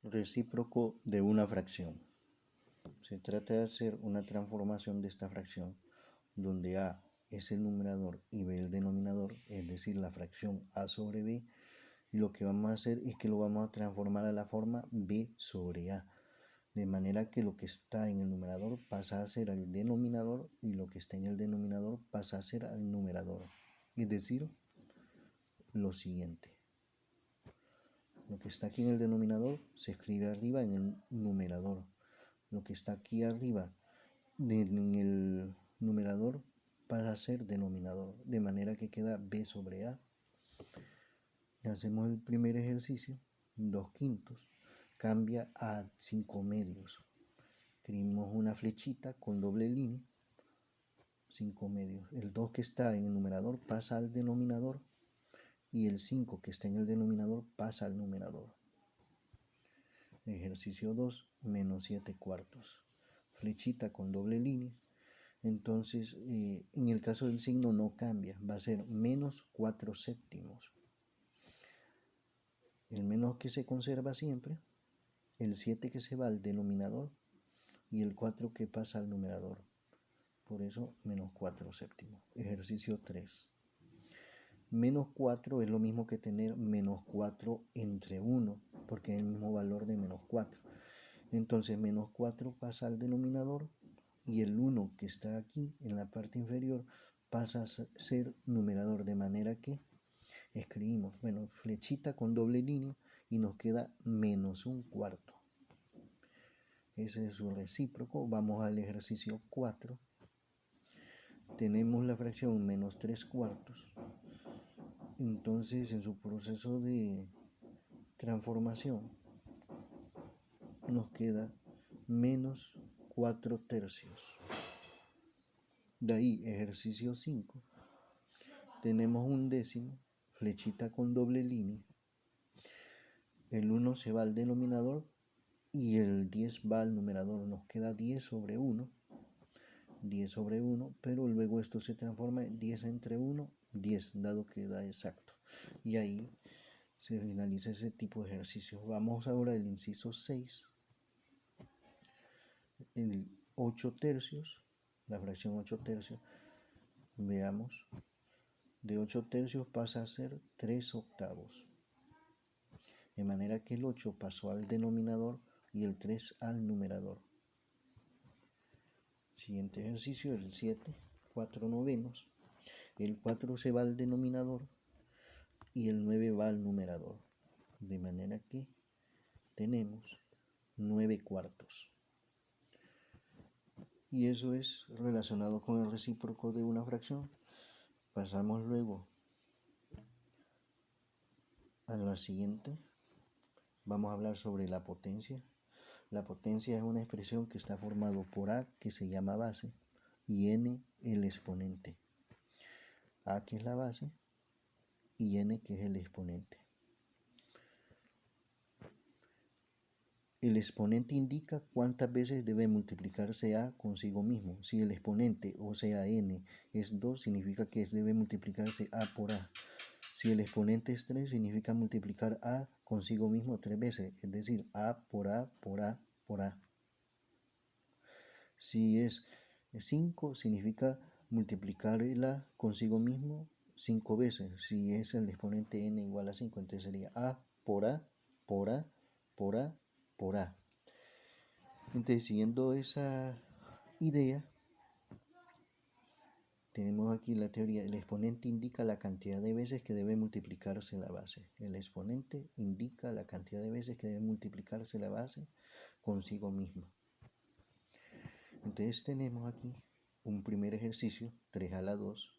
Recíproco de una fracción. Se trata de hacer una transformación de esta fracción donde a es el numerador y b el denominador, es decir, la fracción a sobre b, y lo que vamos a hacer es que lo vamos a transformar a la forma b sobre a, de manera que lo que está en el numerador pasa a ser el denominador y lo que está en el denominador pasa a ser al numerador, es decir, lo siguiente. Lo que está aquí en el denominador se escribe arriba en el numerador. Lo que está aquí arriba en el numerador pasa a ser denominador, de manera que queda b sobre a. Y hacemos el primer ejercicio, 2/5 cambia a 5/2. Escribimos una flechita con doble línea, 5/2. El 2 que está en el numerador pasa al denominador y el 5 que está en el denominador pasa al numerador. Ejercicio 2, -7/4. Flechita con doble línea. Entonces, en el caso del signo no cambia, va a ser -4/7. El menos que se conserva siempre, el 7 que se va al denominador y el 4 que pasa al numerador. Por eso, -4/7. Ejercicio 3. -4 es lo mismo que tener -4 entre 1, porque es el mismo valor de -4. Entonces, -4 pasa al denominador y el 1 que está aquí en la parte inferior pasa a ser numerador, de manera que escribimos, flechita con doble línea y nos queda -1/4. Ese es su recíproco. Vamos al ejercicio 4. Tenemos la fracción -3/4. Entonces, en su proceso de transformación, nos queda -4/3. De ahí, ejercicio 5. Tenemos un décimo, flechita con doble línea. El 1 se va al denominador y el 10 va al numerador. Nos queda 10 sobre 1. 10 sobre 1, pero luego esto se transforma en 10 entre 1, 10, dado que da exacto. Y ahí se finaliza ese tipo de ejercicios. Vamos ahora al inciso 6. El 8/3, la fracción 8/3, veamos, de 8/3 pasa a ser 3/8. De manera que el 8 pasó al denominador y el 3 al numerador. Siguiente ejercicio, el 7, 4/9. El 4 se va al denominador y el 9 va al numerador. De manera que tenemos 9/4. Y eso es relacionado con el recíproco de una fracción. Pasamos luego a la siguiente. Vamos a hablar sobre la potencia. La potencia es una expresión que está formada por a, que se llama base, y n, el exponente. A, que es la base, y n, que es el exponente. El exponente indica cuántas veces debe multiplicarse a consigo mismo. Si el exponente, o sea n, es 2, significa que debe multiplicarse a por a. Si el exponente es 3, significa multiplicar a consigo mismo 3 veces, es decir, a por a por a por a. Si es 5, significa multiplicar el a consigo mismo 5 veces. Si es el exponente n igual a 5, entonces sería a por a por a por a por a. Entonces, siguiendo esa idea, tenemos aquí la teoría. El exponente indica la cantidad de veces que debe multiplicarse la base. El exponente indica la cantidad de veces que debe multiplicarse la base consigo mismo. Entonces tenemos aquí un primer ejercicio, 3 a la 2,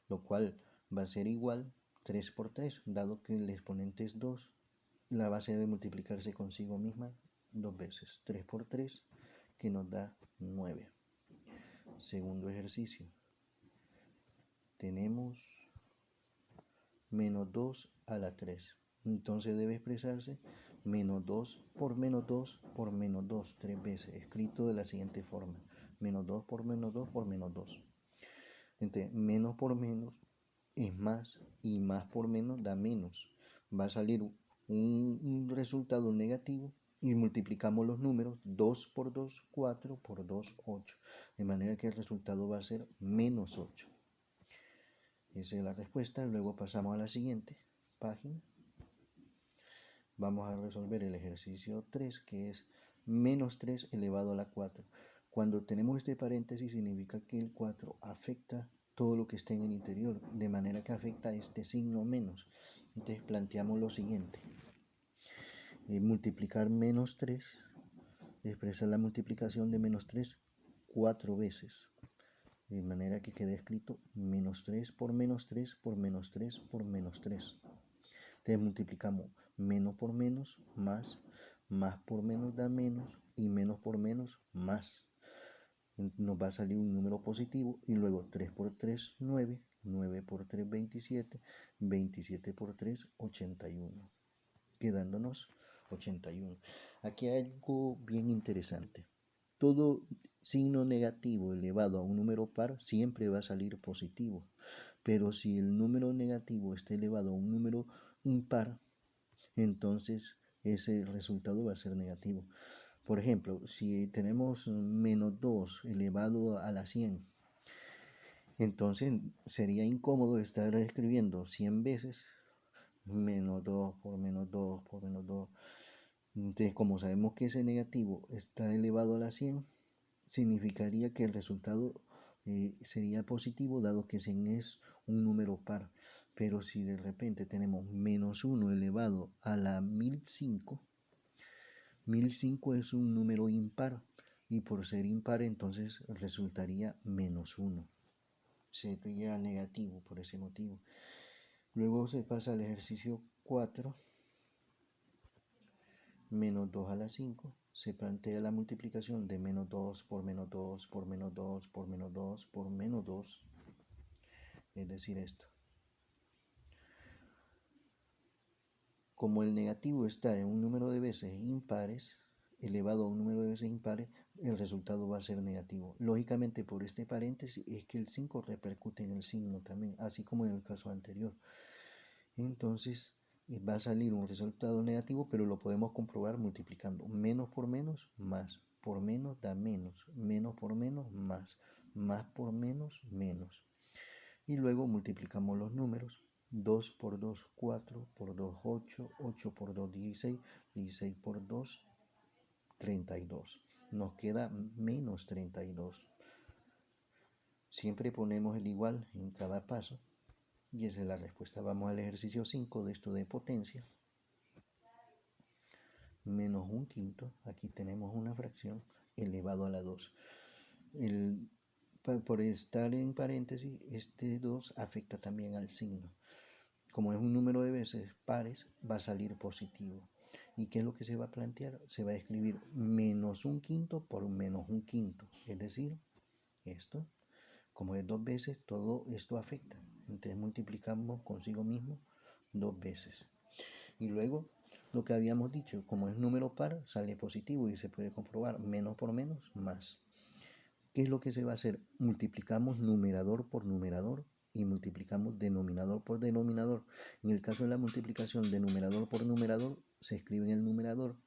lo cual va a ser igual 3 por 3, dado que el exponente es 2, la base debe multiplicarse consigo misma 2 veces. 3 por 3, que nos da 9. Segundo ejercicio, tenemos -2 a la 3. Entonces debe expresarse -2 por -2 por -2, 3 veces, escrito de la siguiente forma: -2 por -2 por -2. Entonces, menos por menos es más y más por menos da menos. Va a salir un resultado negativo y multiplicamos los números 2 por 2, 4 por 2, 8. De manera que el resultado va a ser menos 8. Esa es la respuesta. Luego pasamos a la siguiente página. Vamos a resolver el ejercicio 3, que es menos 3 elevado a la 4. Cuando tenemos este paréntesis significa que el 4 afecta todo lo que está en el interior, de manera que afecta este signo menos. Entonces planteamos lo siguiente. Multiplicar menos 3, expresa la multiplicación de menos 3 4 veces. De manera que quede escrito menos 3 por menos 3 por menos 3 por menos 3. Entonces multiplicamos menos por menos, más por menos da menos, y menos por menos, más. Nos va a salir un número positivo, y luego 3 por 3, 9, 9 por 3, 27, 27 por 3, 81, quedándonos 81. Aquí hay algo bien interesante. Todo signo negativo elevado a un número par siempre va a salir positivo, pero si el número negativo está elevado a un número impar, entonces ese resultado va a ser negativo. Por ejemplo, si tenemos menos 2 elevado a la 100, entonces sería incómodo estar escribiendo 100 veces menos 2 por menos 2 por menos 2. Entonces, como sabemos que ese negativo está elevado a la 100, significaría que el resultado sería positivo, dado que 100 es un número par. Pero si de repente tenemos menos 1 elevado a la 1005, 1005 es un número impar, y por ser impar entonces resultaría menos 1. Sería negativo por ese motivo. Luego se pasa al ejercicio 4. Menos 2 a la 5. Se plantea la multiplicación de menos 2 por menos 2 por menos 2 por menos 2 por menos 2. Es decir, esto. Como el negativo está en un número de veces impares, elevado a un número de veces impares, el resultado va a ser negativo. Lógicamente, por este paréntesis es que el 5 repercute en el signo también, así como en el caso anterior. Entonces va a salir un resultado negativo, pero lo podemos comprobar multiplicando menos por menos, más por menos da menos, menos por menos, más por menos, menos. Y luego multiplicamos los números. 2 por 2, 4 por 2, 8, 8 por 2, 16, 16 por 2, 32. Nos queda menos 32. Siempre ponemos el igual en cada paso. Y esa es la respuesta. Vamos al ejercicio 5 de esto de potencia. Menos un quinto. Aquí tenemos una fracción elevado a la 2. Por estar en paréntesis, este 2 afecta también al signo. Como es un número de veces pares, va a salir positivo. ¿Y qué es lo que se va a plantear? Se va a escribir menos un quinto por un menos un quinto. Es decir, esto, como es 2 veces, todo esto afecta. Entonces multiplicamos consigo mismo 2 veces. Y luego, lo que habíamos dicho, como es número par, sale positivo y se puede comprobar menos por menos, más. ¿Qué es lo que se va a hacer? Multiplicamos numerador por numerador y multiplicamos denominador por denominador. En el caso de la multiplicación de numerador por numerador, se escribe en el numerador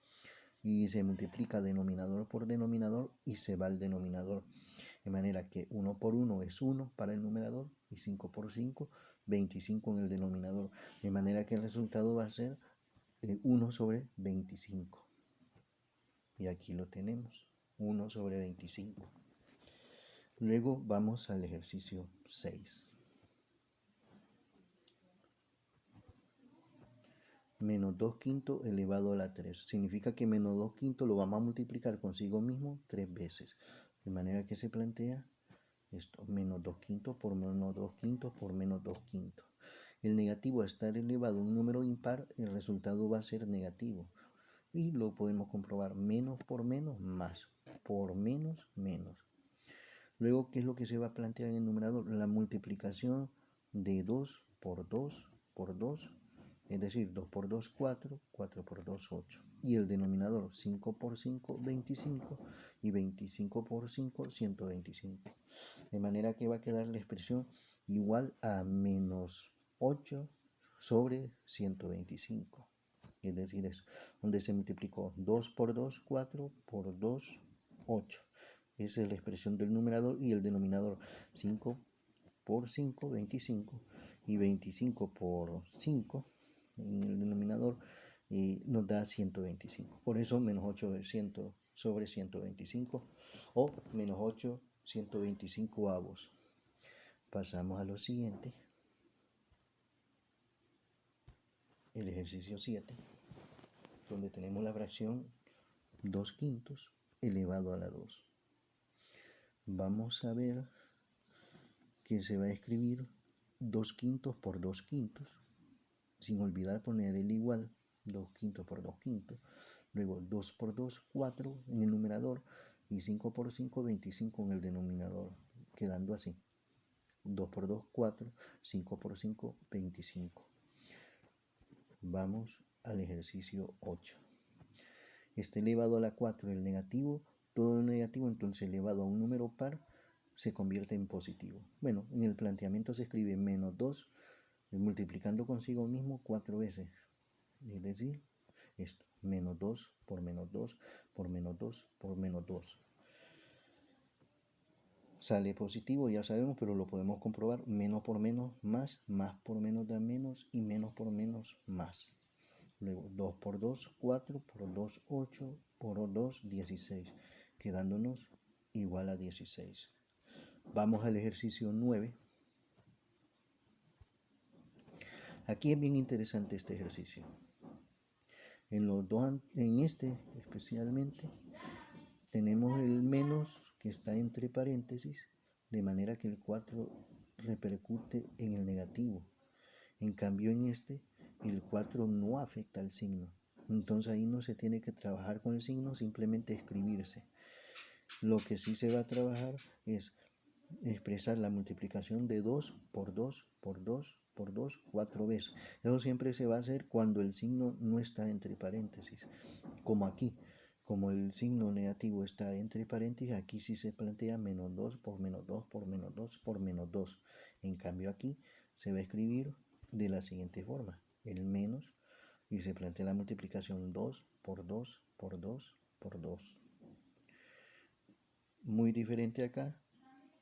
y se multiplica denominador por denominador y se va al denominador. De manera que 1 por 1 es 1 para el numerador y 5 por 5, 25 en el denominador. De manera que el resultado va a ser 1 sobre 25. Y aquí lo tenemos, 1 sobre 25. Luego vamos al ejercicio 6. Menos 2 quintos elevado a la 3. Significa que menos 2 quintos lo vamos a multiplicar consigo mismo 3 veces. De manera que se plantea esto, menos 2 quintos por menos 2 quintos por menos 2 quintos. El negativo, a estar elevado a un número impar, el resultado va a ser negativo. Y lo podemos comprobar, menos por menos, más. Por menos, menos. Luego, ¿qué es lo que se va a plantear en el numerador? La multiplicación de 2 por 2 por 2, es decir, 2 por 2, 4, 4 por 2, 8. Y el denominador, 5 por 5, 25, y 25 por 5, 125. De manera que va a quedar la expresión igual a menos 8 sobre 125. es decir, eso, donde se multiplicó 2 por 2, 4, por 2, 8. Esa es la expresión del numerador y el denominador. 5 por 5, 25, y 25 por 5 en el denominador nos da 125. Por eso menos 8 sobre 125 o menos 8 125 avos. Pasamos a lo siguiente, el ejercicio 7, donde tenemos la fracción 2 quintos elevado a la 2. Vamos a ver que se va a escribir 2 quintos por 2 quintos, sin olvidar poner el igual, 2 quintos por 2 quintos. Luego 2 por 2, 4 en el numerador y 5 por 5, 25 en el denominador, quedando así. 2 por 2, 4, 5 por 5, 25. Vamos al ejercicio 8. Está elevado a la 4 el negativo, todo negativo, entonces elevado a un número par se convierte en positivo. Bueno, en el planteamiento se escribe menos 2 multiplicando consigo mismo 4 veces. Es decir, esto, menos 2 por menos 2 por menos 2 por menos 2. Sale positivo, ya sabemos, pero lo podemos comprobar. Menos por menos, más por menos da menos y menos por menos, más. Luego 2 por 2, 4, por 2, 8, por 2, 16, quedándonos igual a 16. Vamos al ejercicio 9. Aquí es bien interesante este ejercicio. En este especialmente tenemos el menos que está entre paréntesis, de manera que el 4 repercute en el negativo. En cambio en este, el 4 no afecta al signo. Entonces ahí no se tiene que trabajar con el signo, simplemente escribirse. Lo que sí se va a trabajar es expresar la multiplicación de 2 por 2 por 2 por 2 4 veces. Eso siempre se va a hacer cuando el signo no está entre paréntesis, como aquí. Como el signo negativo está entre paréntesis, aquí sí se plantea menos 2 por menos 2 por menos 2 por menos 2. En cambio aquí se va a escribir de la siguiente forma, el menos, y se plantea la multiplicación 2 por 2 por 2 por 2. Muy diferente acá.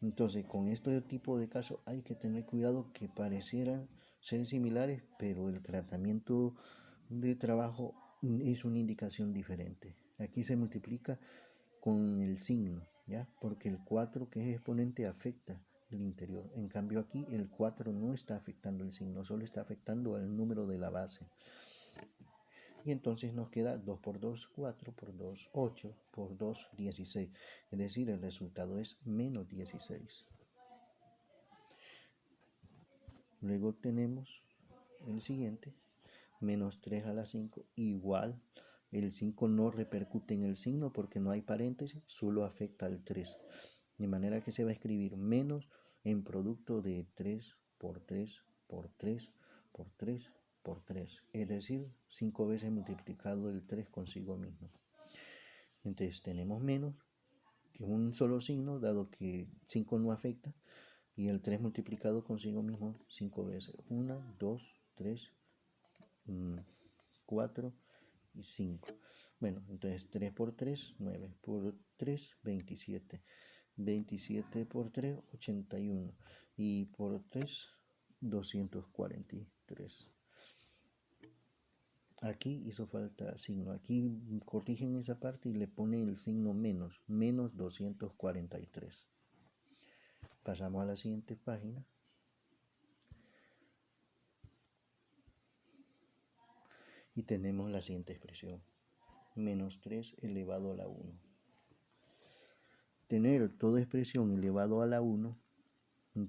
Entonces, con este tipo de casos hay que tener cuidado, que parecieran ser similares, pero el tratamiento de trabajo es una indicación diferente. Aquí se multiplica con el signo, ¿ya? Porque el 4 que es exponente afecta el interior. En cambio aquí el 4 no está afectando el signo, solo está afectando el número de la base. Y entonces nos queda 2 por 2, 4 por 2, 8 por 2, 16. Es decir, el resultado es menos 16. Luego tenemos el siguiente, menos 3 a la 5, igual. El 5 no repercute en el signo porque no hay paréntesis, solo afecta al 3. De manera que se va a escribir menos en producto de 3 por 3 por 3 por 3 por 3. Es decir, 5 veces multiplicado el 3 consigo mismo. Entonces tenemos menos que un solo signo, dado que 5 no afecta, y el 3 multiplicado consigo mismo 5 veces. 1, 2, 3, 4 y 5. Bueno, entonces 3 por 3, 9. Por 3, 27. 27 por 3, 81. Y por 3, 243. Aquí hizo falta signo. Aquí corrigen esa parte y le ponen el signo menos. Menos 243. Pasamos a la siguiente página. Y tenemos la siguiente expresión. Menos 3 elevado a la 1. Tener toda expresión elevado a la 1,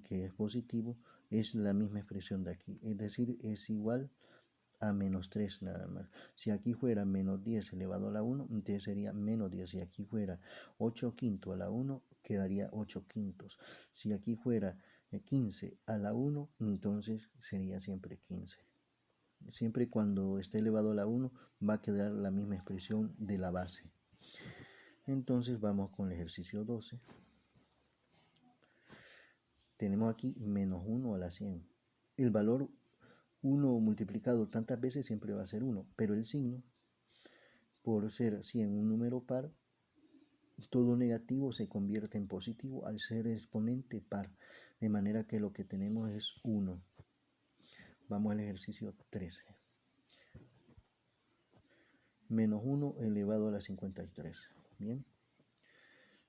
que es positivo, es la misma expresión de aquí. Es decir, es igual a menos 3 nada más. Si aquí fuera menos 10 elevado a la 1, entonces sería menos 10. Si aquí fuera 8 quintos a la 1, quedaría 8 quintos. Si aquí fuera 15 a la 1, entonces sería siempre 15. Siempre cuando esté elevado a la 1 va a quedar la misma expresión de la base. Entonces vamos con el ejercicio 12. Tenemos aquí menos 1 a la 100. El valor 1 multiplicado tantas veces siempre va a ser 1, pero el signo, por ser 100 un número par, todo negativo se convierte en positivo al ser exponente par, de manera que lo que tenemos es 1. Vamos al ejercicio 13. Menos 1 elevado a la 53. Bien.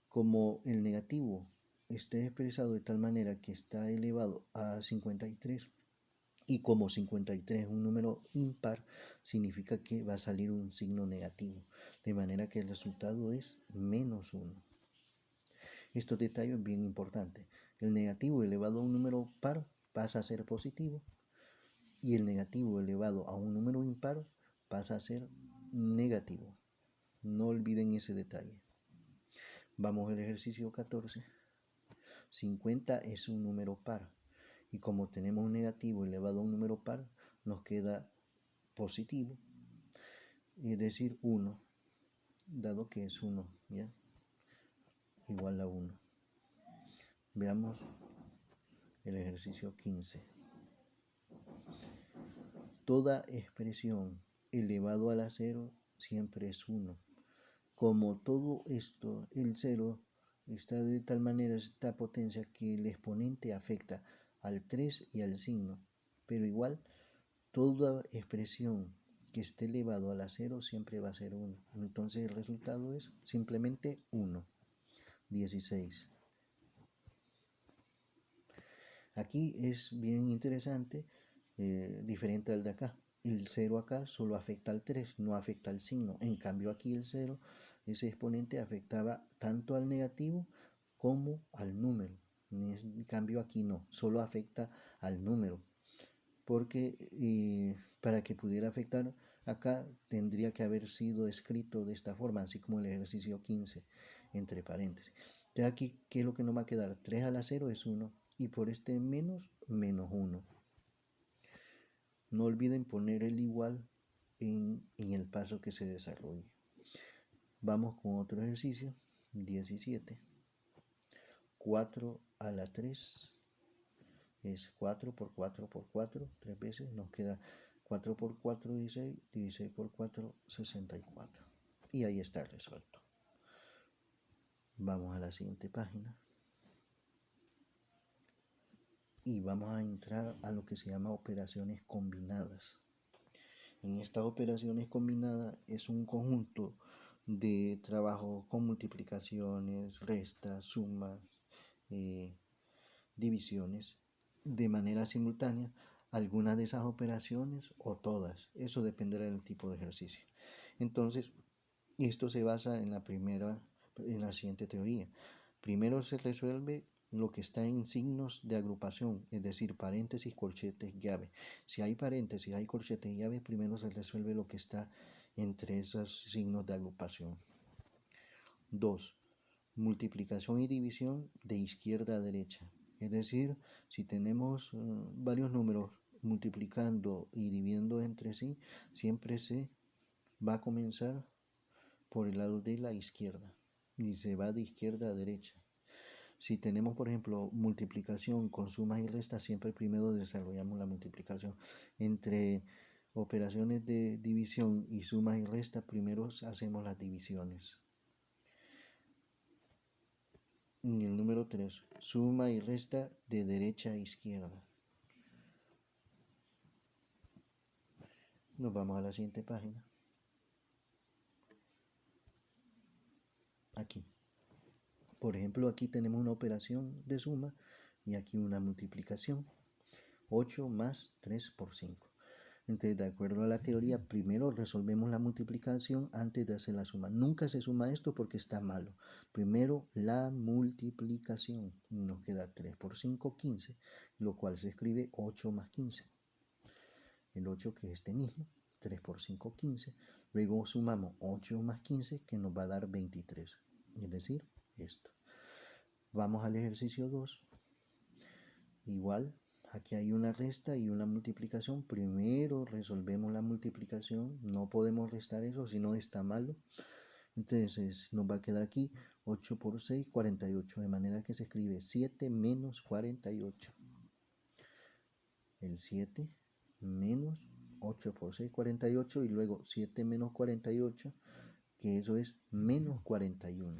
Como el negativo esté expresado de tal manera que está elevado a 53, y como 53 es un número impar, significa que va a salir un signo negativo, de manera que el resultado es menos 1. Estos detalles son bien importantes. El negativo elevado a un número par pasa a ser positivo, y el negativo elevado a un número impar pasa a ser negativo. No olviden ese detalle. Vamos al ejercicio 14. 50 es un número par, y como tenemos un negativo elevado a un número par, nos queda positivo, es decir 1, dado que es 1, ¿ya? Igual a 1. Veamos el ejercicio 15. Toda expresión elevado a la 0 siempre es 1. Como todo esto, el 0 está de tal manera, esta potencia, que el exponente afecta al 3 y al signo, pero igual toda expresión que esté elevado a la 0 siempre va a ser 1. Entonces el resultado es simplemente 1. 16. Aquí es bien interesante, diferente al de acá. El 0 acá solo afecta al 3, no afecta al signo. En cambio aquí el 0, ese exponente afectaba tanto al negativo como al número. En cambio aquí no, solo afecta al número. Porque para que pudiera afectar acá tendría que haber sido escrito de esta forma, así como el ejercicio 15, entre paréntesis. Entonces aquí, ¿qué es lo que nos va a quedar? 3 a la 0 es 1, y por este menos 1. No olviden poner el igual en el paso que se desarrolle. Vamos con otro ejercicio, 17. 4 a la 3 es 4 por 4 por 4, 3 veces, nos queda 4 por 4, 16, 16 por 4, 64. Y ahí está resuelto. Vamos a la siguiente página. Y vamos a entrar a lo que se llama operaciones combinadas. En estas operaciones combinadas es un conjunto de trabajo con multiplicaciones, restas, sumas, divisiones de manera simultánea, algunas de esas operaciones o todas. Eso dependerá del tipo de ejercicio. Entonces, esto se basa en la siguiente teoría. Primero se resuelve lo que está en signos de agrupación, es decir, paréntesis, corchetes, llave. Si hay paréntesis, hay corchetes y llaves, primero se resuelve lo que está entre esos signos de agrupación. 2. Multiplicación y división de izquierda a derecha. Es decir, si tenemos varios números multiplicando y dividiendo entre sí, siempre se va a comenzar por el lado de la izquierda y se va de izquierda a derecha. Si tenemos, por ejemplo, multiplicación con sumas y restas, siempre primero desarrollamos la multiplicación. Entre operaciones de división y sumas y restas, primero hacemos las divisiones. En el número 3, suma y resta de derecha a izquierda. Nos vamos a la siguiente página. Aquí. Por ejemplo, aquí tenemos una operación de suma y aquí una multiplicación. 8 más 3 por 5. Entonces, de acuerdo a la teoría, primero resolvemos la multiplicación antes de hacer la suma. Nunca se suma esto porque está malo. Primero la multiplicación. Nos queda 3 por 5, 15, lo cual se escribe 8 más 15. El 8 que es este mismo, 3 por 5, 15. Luego sumamos 8 más 15 que nos va a dar 23. Es decir, esto. Vamos al ejercicio 2. Igual. Aquí hay una resta y una multiplicación. Primero resolvemos la multiplicación. No podemos restar eso, si no está malo. Entonces nos va a quedar aquí 8 por 6, 48. De manera que se escribe 7 menos 48. El 7 menos 8 por 6, 48, y luego 7 menos 48, que eso es menos 41.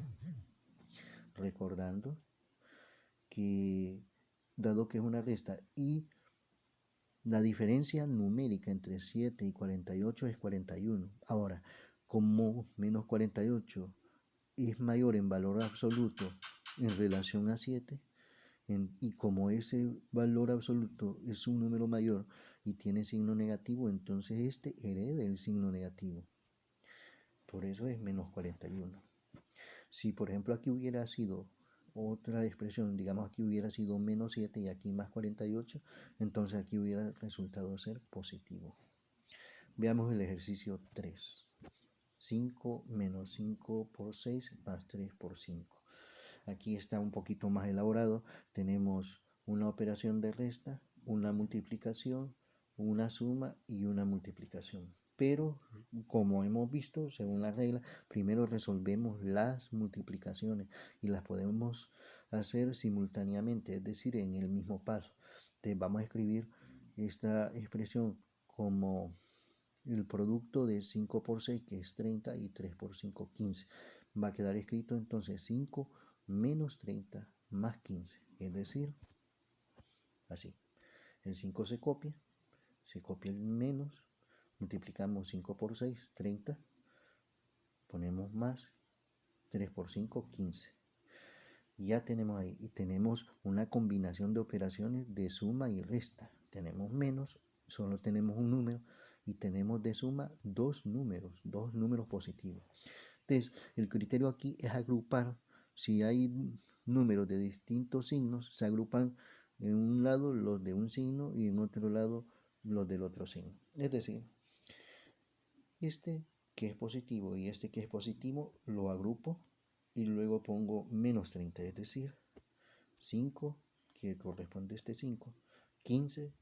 Recordando que, dado que es una resta y la diferencia numérica entre 7 y 48 es 41. Ahora, como menos 48 es mayor en valor absoluto en relación a 7, y como ese valor absoluto es un número mayor y tiene signo negativo, entonces este hereda el signo negativo. Por eso es menos 41. Si por ejemplo aquí hubiera sido otra expresión, digamos aquí hubiera sido menos 7 y aquí más 48, entonces aquí hubiera resultado ser positivo. Veamos el ejercicio 3. 5 menos 5 por 6 más 3 por 5. Aquí está un poquito más elaborado. Tenemos una operación de resta, una multiplicación, una suma y una multiplicación. Pero, como hemos visto, según la regla, primero resolvemos las multiplicaciones y las podemos hacer simultáneamente, es decir, en el mismo paso. Entonces, vamos a escribir esta expresión como el producto de 5 por 6, que es 30, y 3 por 5, 15. Va a quedar escrito entonces 5 menos 30 más 15, es decir, así. El 5 se copia el menos, multiplicamos 5 por 6, 30, ponemos más, 3 por 5, 15. Ya tenemos ahí, y tenemos una combinación de operaciones de suma y resta. Tenemos menos, solo tenemos un número, y tenemos de suma dos números positivos. Entonces, el criterio aquí es agrupar. Si hay números de distintos signos, se agrupan en un lado los de un signo y en otro lado los del otro signo. Es decir, este que es positivo y este que es positivo lo agrupo y luego pongo menos 30, es decir, 5, que corresponde a este 5, 15,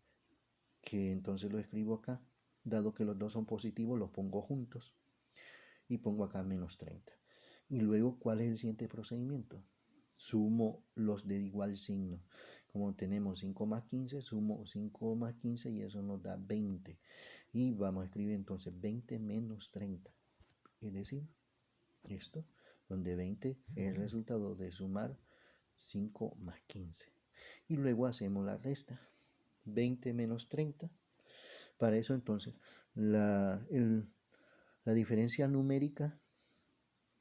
que entonces lo escribo acá, dado que los dos son positivos, los pongo juntos y pongo acá menos 30. Y luego, ¿cuál es el siguiente procedimiento? Sumo los de igual signo. Como tenemos 5 más 15, sumo 5 más 15 y eso nos da 20. Y vamos a escribir entonces 20 menos 30. Es decir, esto, donde 20 es el resultado de sumar 5 más 15. Y luego hacemos la resta. 20 menos 30. Para eso entonces la diferencia numérica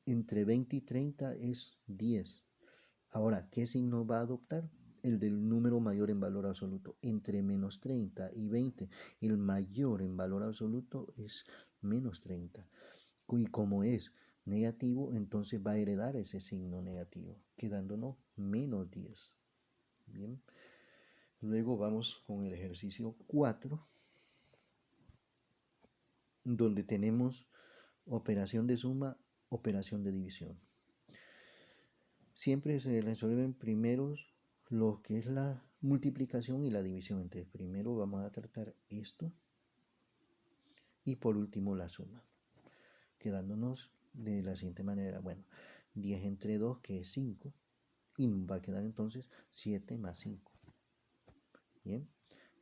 entre 20 y 30 es 10. Ahora, ¿qué signo va a adoptar? El del número mayor en valor absoluto. Entre menos 30 y 20, el mayor en valor absoluto es menos 30. Y como es negativo, entonces va a heredar ese signo negativo, quedándonos menos 10. Bien. Luego vamos con el ejercicio 4, donde tenemos operación de suma, operación de división. Siempre se resuelven primeros lo que es la multiplicación y la división. Entonces, primero vamos a tratar esto y por último la suma, quedándonos de la siguiente manera. Bueno, 10 entre 2, que es 5, y va a quedar entonces 7 más 5. Bien,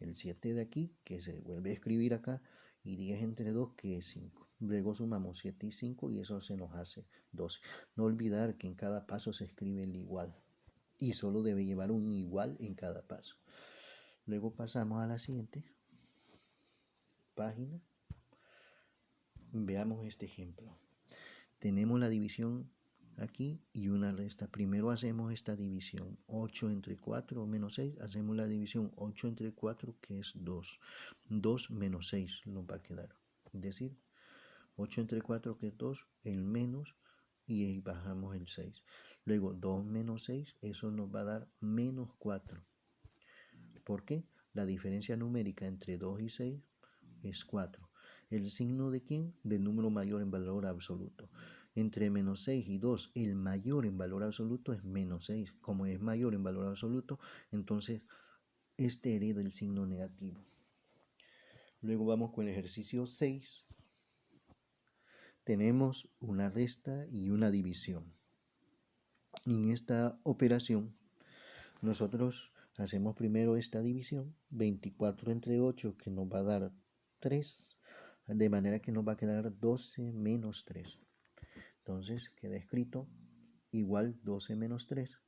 el 7 de aquí, que se vuelve a escribir acá, y 10 entre 2, que es 5. Luego sumamos 7 y 5 y eso se nos hace 12. No olvidar que en cada paso se escribe el igual y solo debe llevar un igual en cada paso. Luego pasamos a la siguiente página. Veamos este ejemplo. Tenemos la división aquí y una resta. Primero hacemos esta división. 8 entre 4 menos 6. Hacemos la división 8 entre 4, que es 2. 2 menos 6 nos va a quedar. Es decir, 8 entre 4, que es 2, el menos, y ahí bajamos el 6. Luego 2 menos 6, eso nos va a dar menos 4. ¿Por qué? La diferencia numérica entre 2 y 6 es 4. ¿El signo de quién? Del número mayor en valor absoluto. Entre menos 6 y 2, el mayor en valor absoluto es menos 6. Como es mayor en valor absoluto, entonces este hereda el signo negativo. Luego vamos con el ejercicio 6. Tenemos una resta y una división. En esta operación nosotros Hacemos primero esta división, 24 entre 8, que nos va a dar 3, de manera que nos va a quedar 12 menos 3. Entonces queda escrito igual 12 menos 3,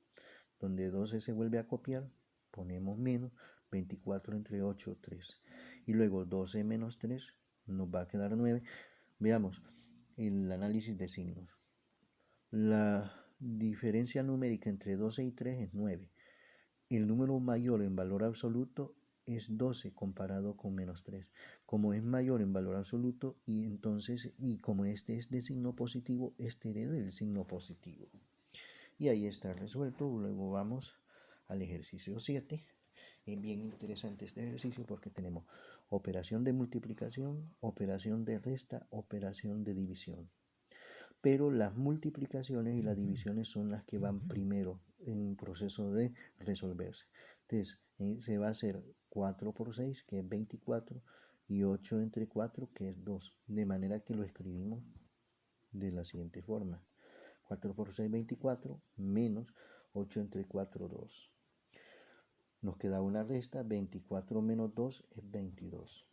donde 12 se vuelve a copiar, ponemos menos, 24 entre 8, 3. Y luego 12 menos 3 nos va a quedar 9. Veamos el análisis de signos. La diferencia numérica entre 12 y 3 es 9. El número mayor en valor absoluto es 12 comparado con menos 3. Como es mayor en valor absoluto y como este es de signo positivo, este hereda del signo positivo. Y ahí está resuelto. Luego vamos al ejercicio 7. Es bien interesante este ejercicio porque tenemos operación de multiplicación, operación de resta, operación de división. Pero las multiplicaciones y las divisiones son las que van primero en proceso de resolverse. Entonces, se va a hacer 4 por 6, que es 24, y 8 entre 4, que es 2. De manera que lo escribimos de la siguiente forma. 4 por 6, 24, menos 8 entre 4, 2. Nos queda una resta, 24 menos 2 es 22.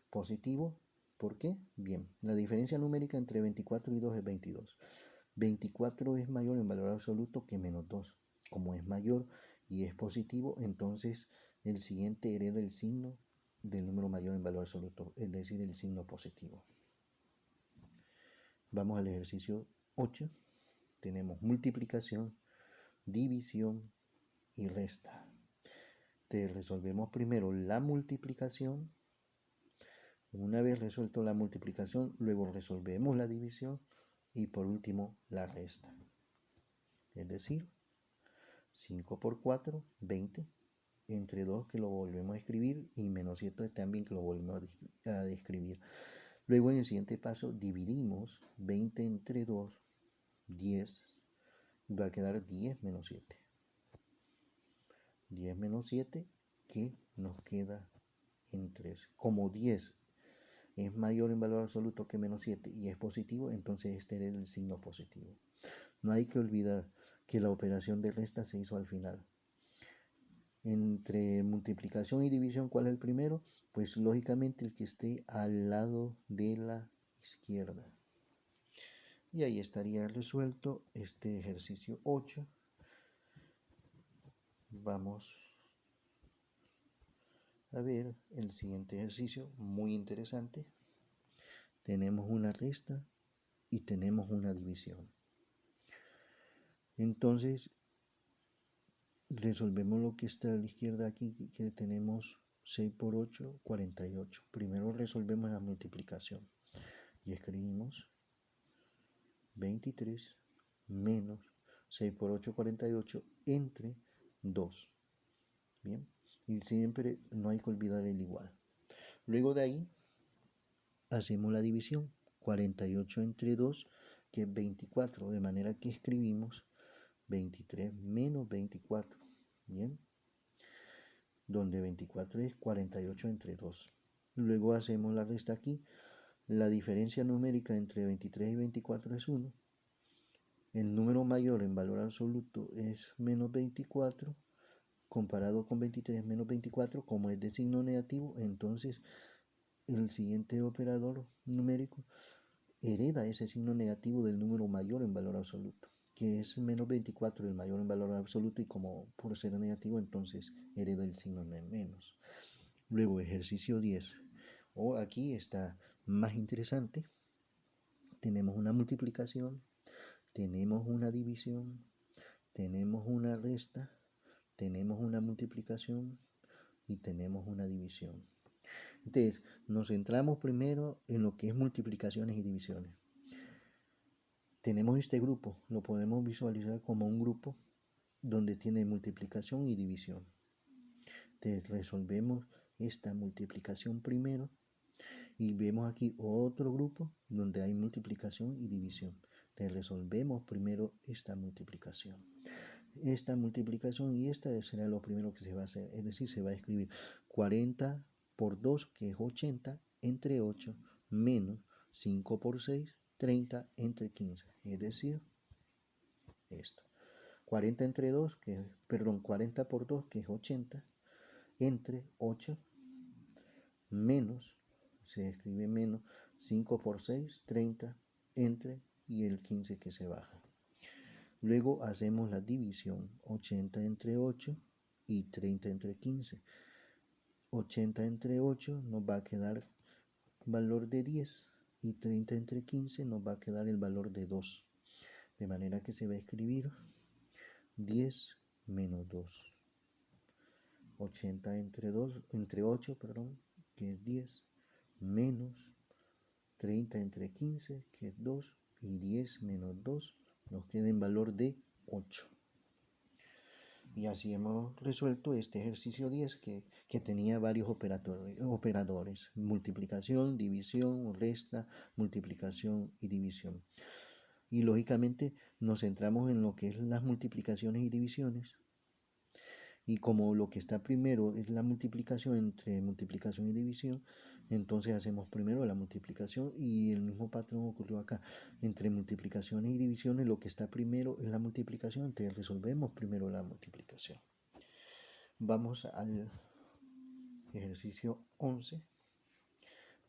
Positivo, ¿por qué? Bien, la diferencia numérica entre 24 y 2 es 22. 24 es mayor en valor absoluto que menos 2. Como es mayor y es positivo, entonces el siguiente hereda el signo del número mayor en valor absoluto, es decir, el signo positivo. Vamos al ejercicio 8. Tenemos multiplicación, división y resta. Te resolvemos primero la multiplicación. Una vez resuelto la multiplicación, luego resolvemos la división y por último la resta. Es decir, 5 por 4, 20, entre 2 que lo volvemos a escribir y menos 7 también que lo volvemos a escribir. Luego en el siguiente paso dividimos 20 entre 2, 10, y va a quedar 10 menos 7. 10 menos 7 que nos queda en 3. Como 10 es mayor en valor absoluto que menos 7 y es positivo, entonces este es el signo positivo. No hay que olvidar que la operación de resta se hizo al final. Entre multiplicación y división, ¿cuál es el primero? Pues lógicamente el que esté al lado de la izquierda. Y ahí estaría resuelto este ejercicio 8. Vamos a ver el siguiente ejercicio, muy interesante. Tenemos una resta y tenemos una división. Entonces, resolvemos lo que está a la izquierda aquí, que tenemos 6 por 8, 48. Primero resolvemos la multiplicación y escribimos 23 menos 6 por 8, 48 entre 2. Bien, y siempre no hay que olvidar el igual. Luego de ahí, hacemos la división. 48 entre 2, que es 24, de manera que escribimos 23 menos 24. Bien, donde 24 es 48 entre 2. Luego hacemos la resta aquí. La diferencia numérica entre 23 y 24 es 1. El número mayor en valor absoluto es menos 24, comparado con 23 menos 24, como es de signo negativo, entonces el siguiente operador numérico hereda ese signo negativo del número mayor en valor absoluto, que es menos 24 el mayor en valor absoluto, y como por ser negativo, entonces hereda el signo de menos. Luego ejercicio 10, aquí está más interesante. Tenemos una multiplicación, tenemos una división, tenemos una resta, tenemos una multiplicación y tenemos una división. Entonces, nos centramos primero en lo que es multiplicaciones y divisiones. Tenemos este grupo, lo podemos visualizar como un grupo donde tiene multiplicación y división. Entonces, resolvemos esta multiplicación primero y vemos aquí otro grupo donde hay multiplicación y división. Entonces, resolvemos primero esta multiplicación. Esta multiplicación y esta será lo primero que se va a hacer, es decir, se va a escribir 40 por 2, que es 80, entre 8, menos 5 por 6, 30 entre 15, es decir, esto. 40 entre 2, perdón, 40 por 2, que es 80, entre 8, menos, se escribe menos, 5 por 6, 30, entre, y el 15 que se baja. Luego hacemos la división, 80 entre 8 y 30 entre 15. 80 entre 8 nos va a quedar valor de 10 y 30 entre 15 nos va a quedar el valor de 2. De manera que se va a escribir 10 menos 2. 80 entre 8, perdón, que es 10, menos 30 entre 15, que es 2, y 10 menos 2 nos queda en valor de 8. Y así hemos resuelto este ejercicio 10 que tenía varios operadores, multiplicación, división, resta, multiplicación y división. Y lógicamente nos centramos en lo que es las multiplicaciones y divisiones. Y como lo que está primero es la multiplicación entre multiplicación y división, entonces hacemos primero la multiplicación y el mismo patrón ocurrió acá. Entre multiplicaciones y divisiones lo que está primero es la multiplicación, entonces resolvemos primero la multiplicación. Vamos al ejercicio 11.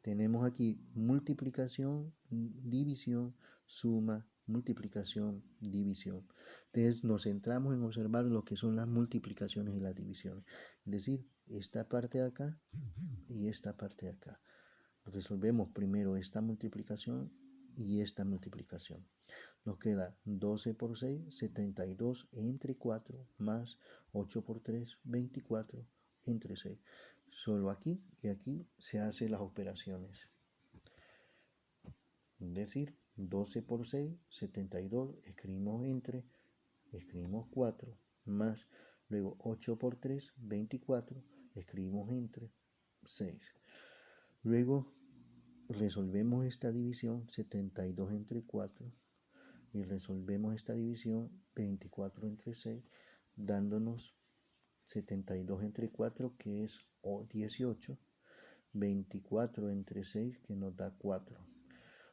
Tenemos aquí multiplicación, división, suma, multiplicación, división. Entonces nos centramos en observar lo que son las multiplicaciones y las divisiones. Es decir, esta parte de acá y esta parte de acá. Resolvemos primero esta multiplicación y esta multiplicación. Nos queda 12 por 6, 72 entre 4, más 8 por 3, 24 entre 6. Solo aquí y aquí se hacen las operaciones. Es decir, 12 por 6, 72, escribimos entre, escribimos 4, más, luego 8 por 3, 24, escribimos entre, 6. Luego resolvemos esta división, 72 entre 4, y resolvemos esta división, 24 entre 6, dándonos 72 entre 4, que es 18, 24 entre 6, que nos da 4.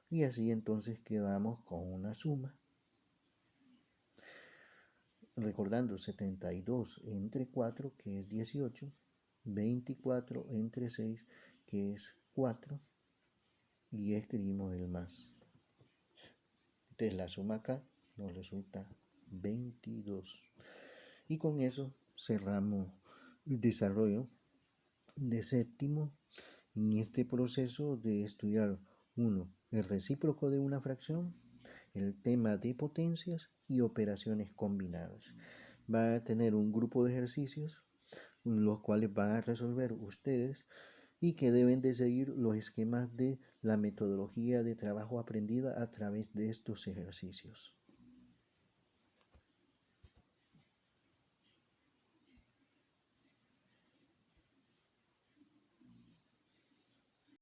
Y así entonces quedamos con una suma. Recordando 72 entre 4, que es 18, 24 entre 6, que es 4, y escribimos el más. Entonces la suma acá nos resulta 22. Y con eso cerramos el desarrollo de séptimo en este proceso de estudiar el recíproco de una fracción, el tema de potencias y operaciones combinadas. Va a tener un grupo de ejercicios los cuales van a resolver ustedes y que deben de seguir los esquemas de la metodología de trabajo aprendida a través de estos ejercicios.